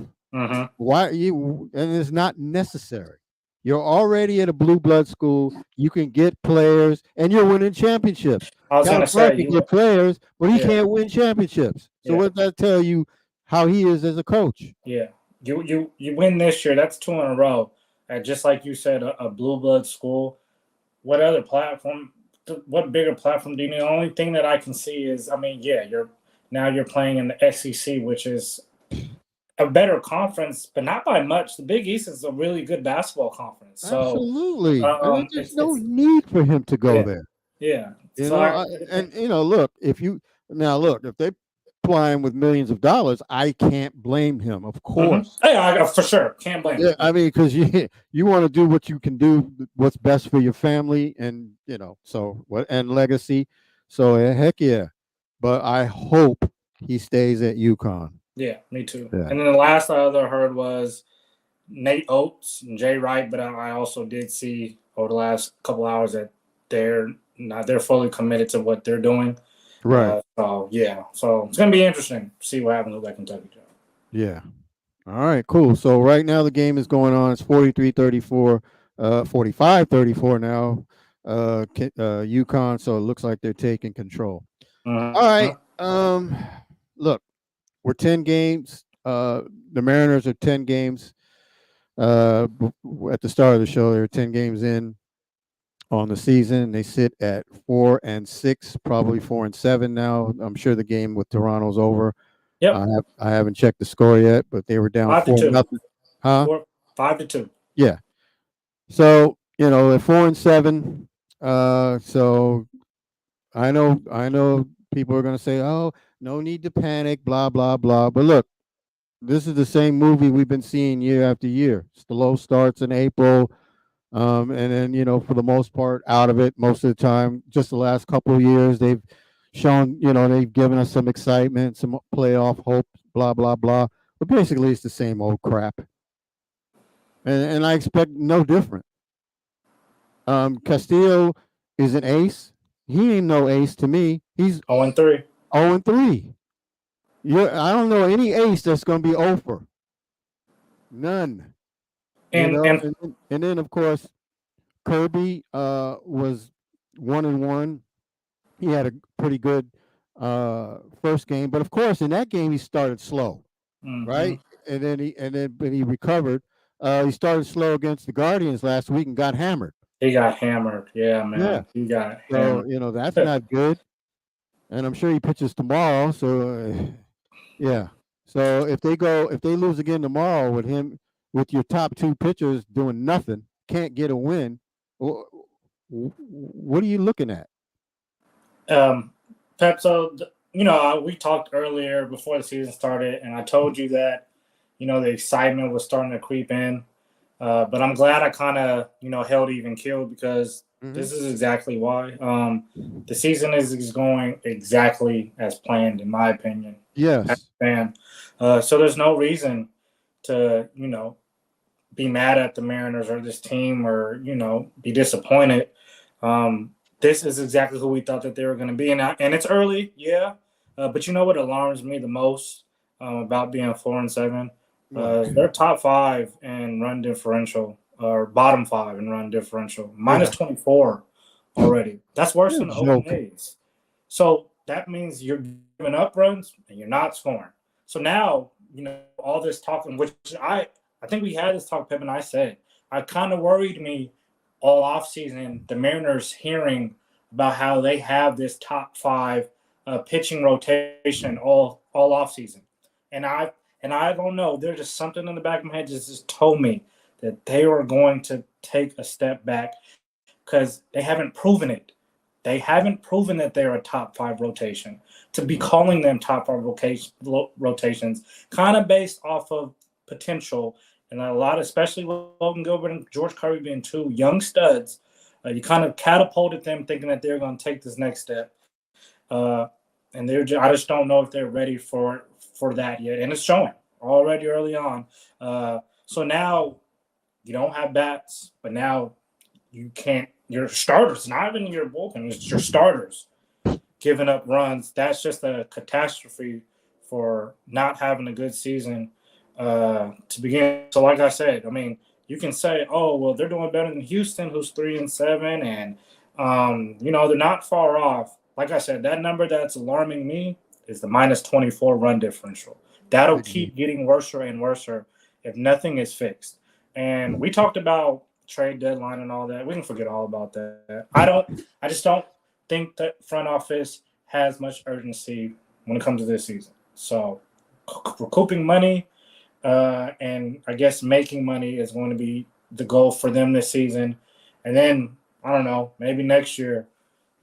Why and it's not necessary. You're already at a blue blood school. You can get players, and you're winning championships. I was going to say, you get players, but he can't win championships. So what does that tell you? How he is as a coach? Yeah, you win this year. That's 2 in a row. Just like you said, a blue blood school. What other platform? What bigger platform do you need? The only thing that I can see is, I mean, you're playing in the SEC, which is a better conference, but not by much. The Big East is a really good basketball conference. So, absolutely. There's no need for him to go there. Yeah. Look, if they're playing with millions of dollars, I can't blame him, of course. Yeah, for sure. Can't blame him. I mean, because you want to do what you can do, what's best for your family and, you know, and legacy. So heck yeah. But I hope he stays at UConn. Yeah, me too. Yeah. And then the last I heard was Nate Oates and Jay Wright, but I also did see over the last couple hours that they're fully committed to what they're doing. Right. So it's gonna be interesting to see what happens with that Kentucky job. Yeah. All right, cool. So right now the game is going on. It's 43-34, 45-34 now. UConn, so it looks like they're taking control. All right. Look, we're 10 games. The Mariners are 10 games. At the start of the show, they were 10 games in on the season. They sit at 4-6, probably 4-7 now. I'm sure the game with Toronto's over. Yep. I haven't checked the score yet, but they were down 4-0. Huh? 5-2. Yeah. So, you know, at 4-7. So I know people are going to say, oh, no need to panic, blah, blah, blah. But look, this is the same movie we've been seeing year after year. Slow starts in April. And then, you know, for the most part, out of it most of the time. Just the last couple of years, they've shown, you know, they've given us some excitement, some playoff hope, blah, blah, blah. But basically, it's the same old crap. And I expect no different. Castillo is an ace. He ain't no ace to me. He's 0-3. 0-3. I don't know any ace that's going to be over. None. And And then of course Kirby was 1-1. He had a pretty good first game, but of course in that game he started slow, right? And then when he recovered, he started slow against the Guardians last week and got hammered. He got hammered. Yeah, man. Yeah. He got So hammered. that's not good. And I'm sure he pitches tomorrow. So yeah. So if they lose again tomorrow with your top two pitchers doing nothing, can't get a win, what are you looking at? Pep, so we talked earlier before the season started, and I told you that the excitement was starting to creep in. But I'm glad I kind of held even keel, because this is exactly why. The season is going exactly as planned, in my opinion. Yes. And so there's no reason to be mad at the Mariners or this team, or be disappointed. This is exactly who we thought that they were going to be. And it's early, yeah. But you know what alarms me the most about being 4-7? They're top 5 in run differential, or bottom 5 in run differential. Minus 24 already. That's worse than the Oakland A's. So that means you're giving up runs and you're not scoring. So now, all this talking, which I think we had this talk, Pep and I said, I kind of worried me all offseason, the Mariners hearing about how they have this top 5 pitching rotation all offseason. And I don't know, there's just something in the back of my head just told me that they were going to take a step back, because they haven't proven it. They haven't proven that they're a top 5 rotation. To be calling them top 5 rotations, kind of based off of potential, and a lot, especially with Logan Gilbert and George Kirby being 2 young studs, you kind of catapulted them thinking that they're going to take this next step. And I just don't know if they're ready for that yet. And it's showing already early on. So now you don't have bats, but now you can't. Your starters, not even your bullpen, it's your starters giving up runs. That's just a catastrophe for not having a good season to begin. So like I said, I mean, you can say, oh, well, they're doing better than Houston, who's 3-7, and they're not far off. Like I said, that number that's alarming me is the minus 24 run differential. That'll keep getting worse and worse if nothing is fixed. And we talked about trade deadline and all that. We can forget all about that. I just don't think that front office has much urgency when it comes to this season. So recouping money and I guess making money is going to be the goal for them this season. And then, I don't know, maybe next year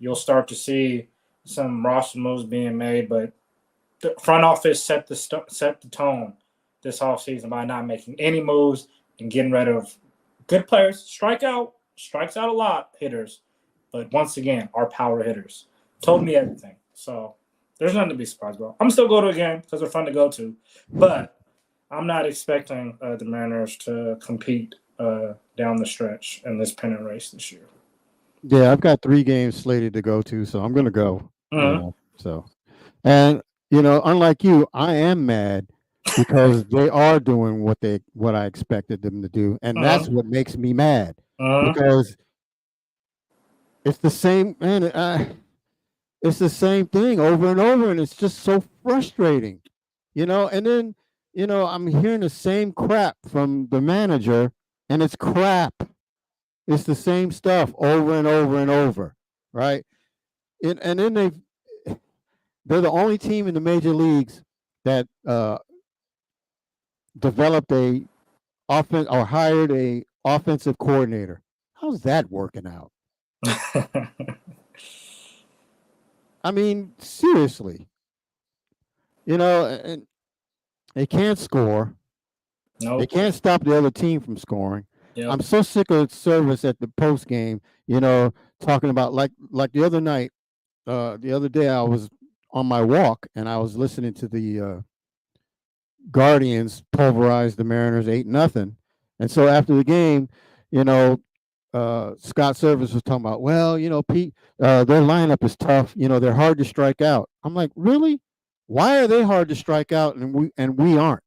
you'll start to see some roster moves being made. But the front office set the tone this offseason by not making any moves and getting rid of good players. Strikes out a lot, hitters. But once again, our power hitters told me everything. So there's nothing to be surprised about. I'm still going to a game because they're fun to go to. But I'm not expecting the Mariners to compete down the stretch in this pennant race this year. Yeah, I've got 3 games slated to go to, so I'm going to go. And unlike you, I am mad because they are doing what I expected them to do, and that's what makes me mad because it's the same, man. It's the same thing over and over, and it's just so frustrating, And then I'm hearing the same crap from the manager, and it's crap. It's the same stuff over and over and over, right? And then they're the only team in the major leagues that developed a offense or hired a offensive coordinator. How's that working out? I mean, seriously, and they can't score. Nope. They can't stop the other team from scoring. Yep. I'm so sick of service at the post game, talking about like the other night, the other day I was on my walk and I was listening to the Guardians pulverize the Mariners 8-0. And so after the game, Scott Service was talking about, well, Pete, their lineup is tough. They're hard to strike out. I'm like, really? Why are they hard to strike out and we aren't?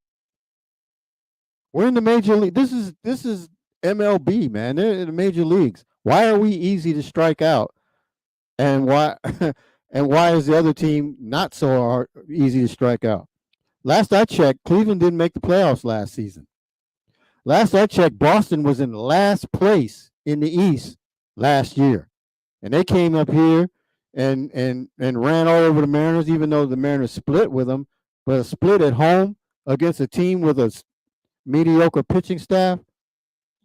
We're in the major league. This is MLB, man. They're in the major leagues. Why are we easy to strike out? And why is the other team not so easy to strike out? Last I checked, Cleveland didn't make the playoffs last season. Last I checked, Boston was in last place in the East last year. And they came up here and ran all over the Mariners, even though the Mariners split with them. But a split at home against a team with a mediocre pitching staff,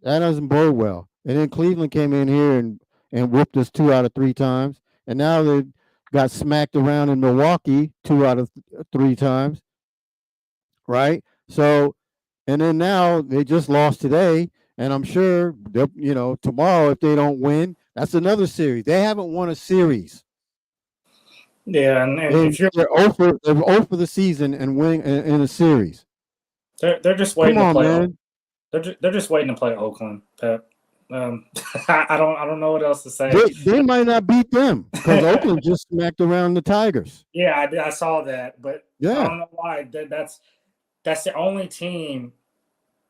that doesn't bode well. And then Cleveland came in here and whooped us 2 out of 3 times. And now they got smacked around in Milwaukee 2 out of 3 times. Right? So, and then now they just lost today. And I'm sure, tomorrow, if they don't win, that's another series. They haven't won a series. Yeah, and if you're they're 0 for the season and win in a series. They're just waiting Come on, to play. man. They're just waiting to play Oakland, Pep. I don't know what else to say. They might not beat them because Oakland just smacked around the Tigers. Yeah, I saw that, but Yeah. I don't know why. That's the only team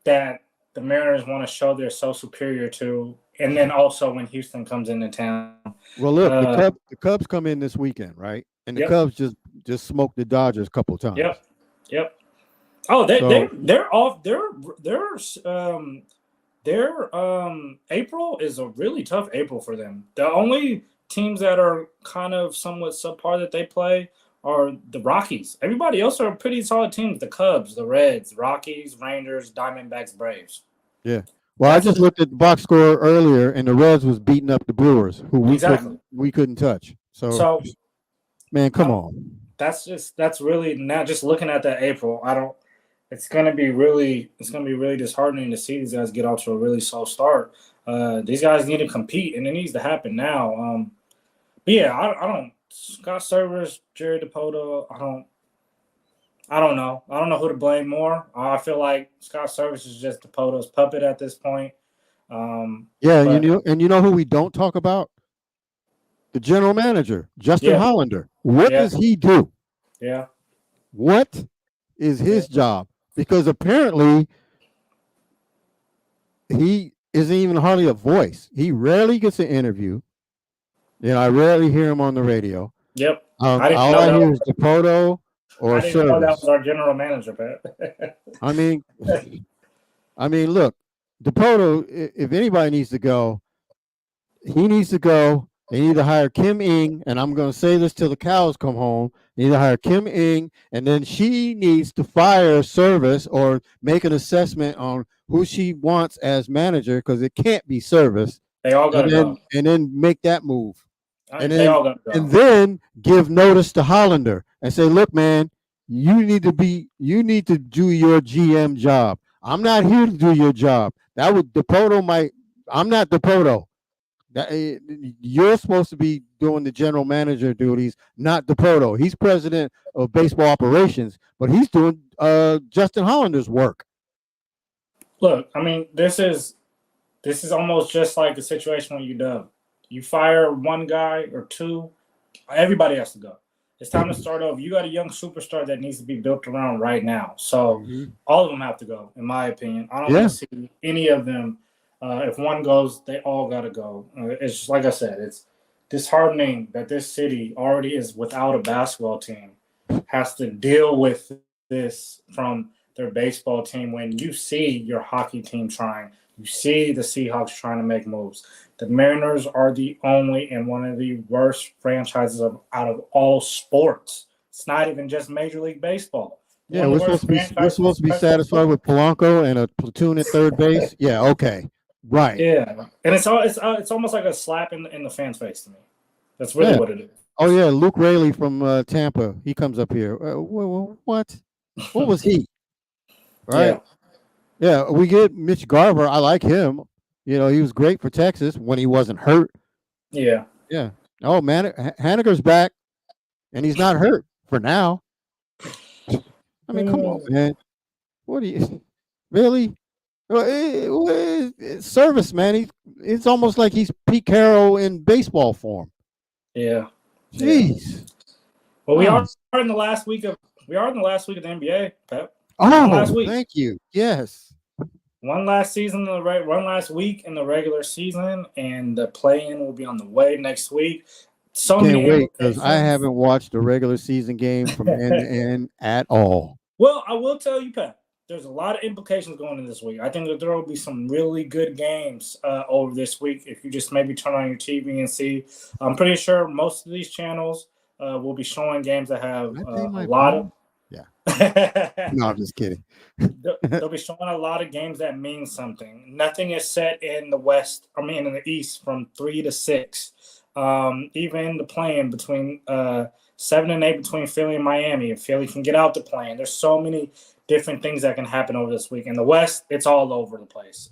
that the Mariners want to show they're so superior to, and then also when Houston comes into town. Well, look, the Cubs come in this weekend, right? And the Cubs just smoked the Dodgers a couple times. Yep. Oh, So- they're off. Their April is a really tough April for them. The only teams that are kind of somewhat subpar that they play are the Rockies. Everybody else are pretty solid teams. The Cubs, the Reds, Rockies, Rangers, Diamondbacks, Braves. Yeah. Well, I just looked at the box score earlier, and the Reds was beating up the Brewers, who we couldn't touch. So man, come on. That's really now just looking at that April. It's gonna be really disheartening to see these guys get off to a really slow start. These guys need to compete, and it needs to happen now. But yeah, I don't. Scott Servers, Jerry DiPoto. I don't know. I don't know who to blame more. I feel like Scott Servers is just DiPoto's puppet at this point. Yeah, you know who we don't talk about? The general manager, Justin Hollander. What does he do? Yeah. What is his job? Because apparently he isn't even hardly a voice. He rarely gets an interview. I rarely hear him on the radio. Yep. All I hear is DiPoto or I didn't know that Service. was our general manager, Pat. I mean, look, DiPoto, if anybody needs to go, he needs to go. They need to hire Kim Ng, and I'm going to say this till the cows come home. They need to hire Kim Ng, and then she needs to fire Service or make an assessment on who she wants as manager, because it can't be Service. They all got to go. And then make that move. They all got to go. And then give notice to Hollander and say, look, man, you need to do your GM job. I'm not here to do your job. That would DiPoto I'm not DiPoto. You're supposed to be doing the general manager duties, not DiPoto. He's president of baseball operations, but he's doing Justin Hollander's work. Look, I mean, this is almost just like the situation when you fire one guy or two, everybody has to go. It's time to start over. You got a young superstar that needs to be built around right now. So all of them have to go, in my opinion. I don't want to see any of them. If one goes, they all got to go. It's just, like I said, it's disheartening that this city already is without a basketball team, has to deal with this from their baseball team when you see your hockey team trying. You see the Seahawks trying to make moves. The Mariners are the only and one of the worst franchises out of all sports. It's not even just Major League Baseball. Yeah, we're supposed to be satisfied with Polanco and a platoon at third base. Yeah, okay, right. Yeah, and it's almost like a slap in the fan's face to me. That's really what it is. Oh yeah, Luke Raley from Tampa. He comes up here. What? What was he? Right. Yeah, we get Mitch Garver. I like him. He was great for Texas when he wasn't hurt. Yeah. Yeah. Oh man, Haneger's back, and he's not hurt for now. I mean, come on, man. What do you really? Service, man. It's almost like he's Pete Carroll in baseball form. Yeah. Jeez. Well, we are in the last week of the NBA, Pep. Oh, last week. Thank you. Yes. one last week in the regular season, and the play-in will be on the way next week. So Can't many wait because I implications. haven't watched a regular season game from end to end at all. Well, I will tell you, Pat, there's a lot of implications going into this week. I think that there will be some really good games over this week if you just maybe turn on your TV and see. I'm pretty sure most of these channels will be showing games that have a lot of. Yeah. No, I'm just kidding. They'll be showing a lot of games that mean something. Nothing is set in the West. I mean, in the East from 3 to 6. Even the play-in between 7 and 8 between Philly and Miami. If Philly can get out the play-in, there's so many different things that can happen over this week. In the West, it's all over the place.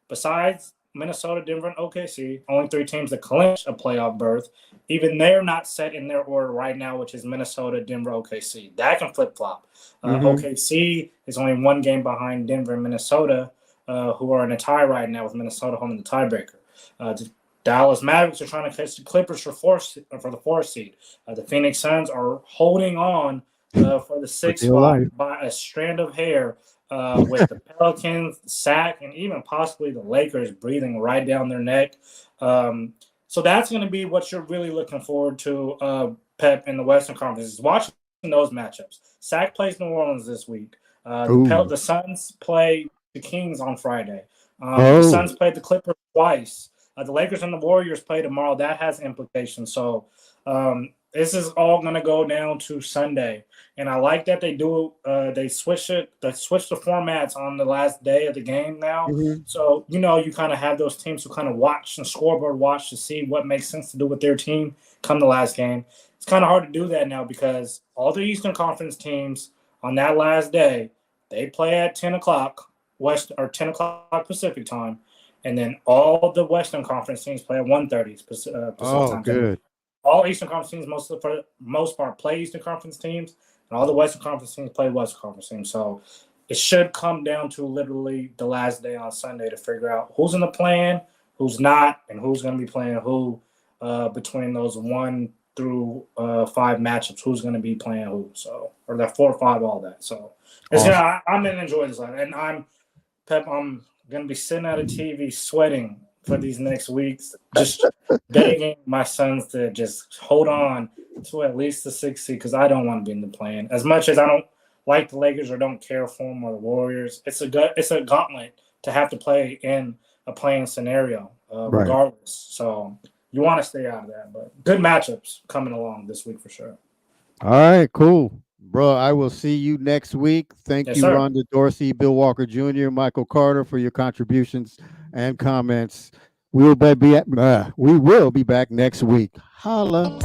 Besides Minnesota, Denver, and OKC, only 3 teams that clinch a playoff berth. Even they're not set in their order right now, which is Minnesota, Denver, OKC. That can flip-flop. OKC is only 1 game behind Denver and Minnesota, who are in a tie right now with Minnesota holding the tiebreaker. The Dallas Mavericks are trying to catch the Clippers for the 4th seed. The Phoenix Suns are holding on for the 6th spot by a strand of hair, with the Pelicans, Sac, and even possibly the Lakers breathing right down their neck. So that's going to be what you're really looking forward to, Pep, in the Western Conference, is watching those matchups. Sac plays New Orleans this week. The Suns play the Kings on Friday. The Suns played the Clippers twice. The Lakers and the Warriors play tomorrow. That has implications. So this is all going to go down to Sunday. And I like that they do. They switch the formats on the last day of the game now. So, you kind of have those teams who kind of watch and scoreboard watch to see what makes sense to do with their team come the last game. It's kind of hard to do that now because all the Eastern Conference teams on that last day, they play at 10 o'clock West or 10 o'clock Pacific time. And then all the Western Conference teams play at 1:30 Pacific time. Good. All Eastern Conference teams, for the most part, play Eastern Conference teams, and all the Western Conference teams play Western Conference teams. So it should come down to literally the last day on Sunday to figure out who's in the plan, who's not, and who's going to be playing who between those 1 through 5 matchups. Who's going to be playing who? So, or that 4 or 5, all that. So it's I'm going to enjoy this, and I'm going to be sitting at a TV sweating for these next weeks, just begging my sons to just hold on to at least the 6th seed because I don't want to be in the play-in. As much as I don't like the Lakers or don't care for them or the Warriors, it's a gauntlet to have to play in a play-in scenario, regardless. Right. So you want to stay out of that. But good matchups coming along this week for sure. All right, cool. Bro, I will see you next week. Thank you, sir. Rhonda Dorsey, Bill Walker Jr., Michael Carter, for your contributions and comments. We will be back next week. Holla.